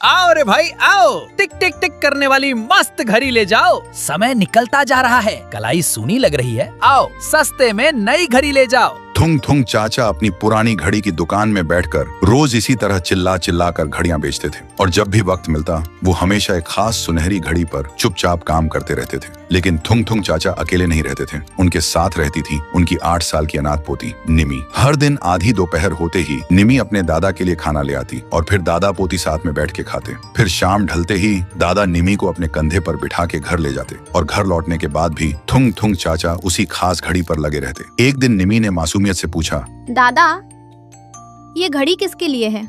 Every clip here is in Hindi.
आओ रे भाई आओ, टिक टिक टिक करने वाली मस्त घड़ी ले जाओ। समय निकलता जा रहा है, कलाई सूनी लग रही है। आओ सस्ते में नई घड़ी ले जाओ। थुंग थुंग चाचा अपनी पुरानी घड़ी की दुकान में बैठकर रोज इसी तरह चिल्ला चिल्ला कर घड़ियां बेचते थे और जब भी वक्त मिलता वो हमेशा एक खास सुनहरी घड़ी पर चुपचाप काम करते रहते थे। लेकिन थुंग थुंग चाचा अकेले नहीं रहते थे, उनके साथ रहती थी उनकी 8 साल की अनाथ पोती निमी। हर दिन आधी दोपहर होते ही निमी अपने दादा के लिए खाना ले आती और फिर दादा पोती साथ में बैठ के खाते। फिर शाम ढलते ही दादा निमी को अपने कंधे पर बिठा के घर ले जाते और घर लौटने के बाद भी थुंग थुंग चाचा उसी खास घड़ी पर लगे रहते। एक दिन निमी ने मासूमियत से पूछा, दादा ये घड़ी किसके लिए है?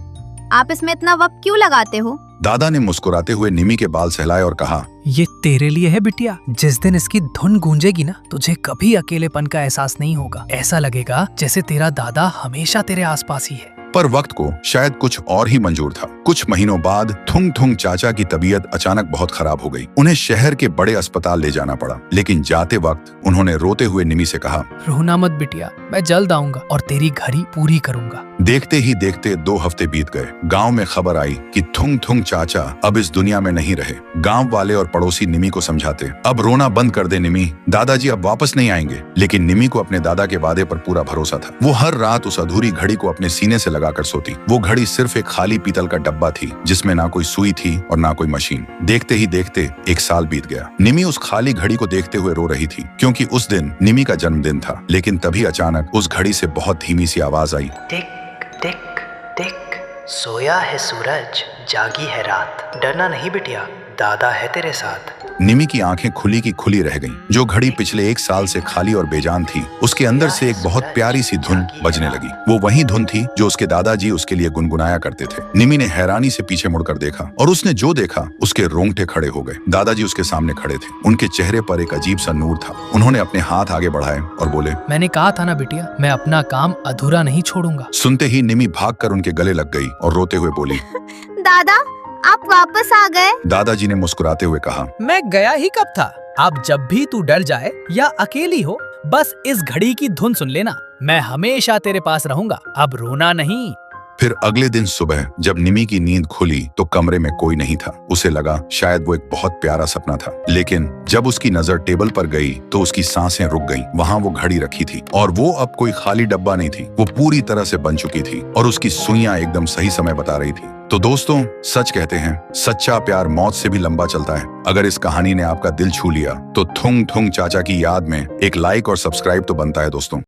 आप इसमें इतना वक्त क्यों लगाते हो? दादा ने मुस्कुराते हुए निमी के बाल सहलाए और कहा, ये तेरे लिए है बिटिया। जिस दिन इसकी धुन गूंजेगी ना, तुझे कभी अकेलेपन का एहसास नहीं होगा। ऐसा लगेगा जैसे तेरा दादा हमेशा तेरे आसपास ही है। पर वक्त को शायद कुछ और ही मंजूर था। कुछ महीनों बाद थुंग थुंग चाचा की तबीयत अचानक बहुत खराब हो गई। उन्हें शहर के बड़े अस्पताल ले जाना पड़ा। लेकिन जाते वक्त उन्होंने रोते हुए निमी से कहा, रोना मत बिटिया, मैं जल्द आऊंगा और तेरी घड़ी पूरी करूंगा। देखते ही देखते 2 हफ्ते बीत गए। गांव में खबर आई कि थुंग थुंग चाचा अब इस दुनिया में नहीं रहे। गांव वाले और पड़ोसी निमी को समझाते, अब रोना बंद कर दे निमी, दादाजी अब वापस नहीं आएंगे। लेकिन निमी को अपने दादा के वादे पर पूरा भरोसा था। वो हर रात उस अधूरी घड़ी को अपने सीने से लगाकर सोती। वो घड़ी सिर्फ एक खाली पीतल का डब्बा थी जिसमें ना कोई सुई थी और ना कोई मशीन। देखते ही देखते 1 साल बीत गया। निमी उस खाली घड़ी को देखते हुए रो रही थी क्योंकि उस दिन निमी का जन्मदिन था। लेकिन तभी अचानक उस घड़ी से बहुत धीमी सी आवाज आई, टिक टिक टिक, सोया है सूरज, जागी है रात, डरना नहीं बिटिया, दादा है तेरे साथ। निमी की आंखें खुली की खुली रह गईं। जो घड़ी पिछले 1 साल से खाली और बेजान थी, उसके अंदर से एक बहुत प्यारी सी धुन बजने लगी। वो वही धुन थी जो उसके दादाजी उसके लिए गुनगुनाया करते थे। निमी ने हैरानी से पीछे मुड़कर देखा और उसने जो देखा उसके रोंगटे खड़े हो गए। दादाजी उसके सामने खड़े थे। उनके चेहरे पर एक अजीब सा नूर था। उन्होंने अपने हाथ आगे बढ़ाए और बोले, मैंने कहा था ना बिटिया, मैं अपना काम अधूरा नहीं छोड़ूंगा। सुनते ही निमी भागकर उनके गले लग गई और रोते हुए बोली, दादा आप वापस आ गए? दादाजी ने मुस्कुराते हुए कहा, मैं गया ही कब था। अब जब भी तू डर जाए या अकेली हो, बस इस घड़ी की धुन सुन लेना। मैं हमेशा तेरे पास रहूंगा, अब रोना नहीं। फिर अगले दिन सुबह जब निमी की नींद खुली तो कमरे में कोई नहीं था। उसे लगा शायद वो एक बहुत प्यारा सपना था। लेकिन जब उसकी नजर टेबल पर गई तो उसकी सांसें रुक गईं। वहां वो घड़ी रखी थी और वो अब कोई खाली डब्बा नहीं थी, वो पूरी तरह से बन चुकी थी और उसकी सुइयां एकदम सही समय बता रही थी। तो दोस्तों, सच कहते हैं सच्चा प्यार मौत से भी लंबा चलता है। अगर इस कहानी ने आपका दिल छू लिया तो थुंग थुंग चाचा की याद में एक लाइक और सब्सक्राइब तो बनता है दोस्तों।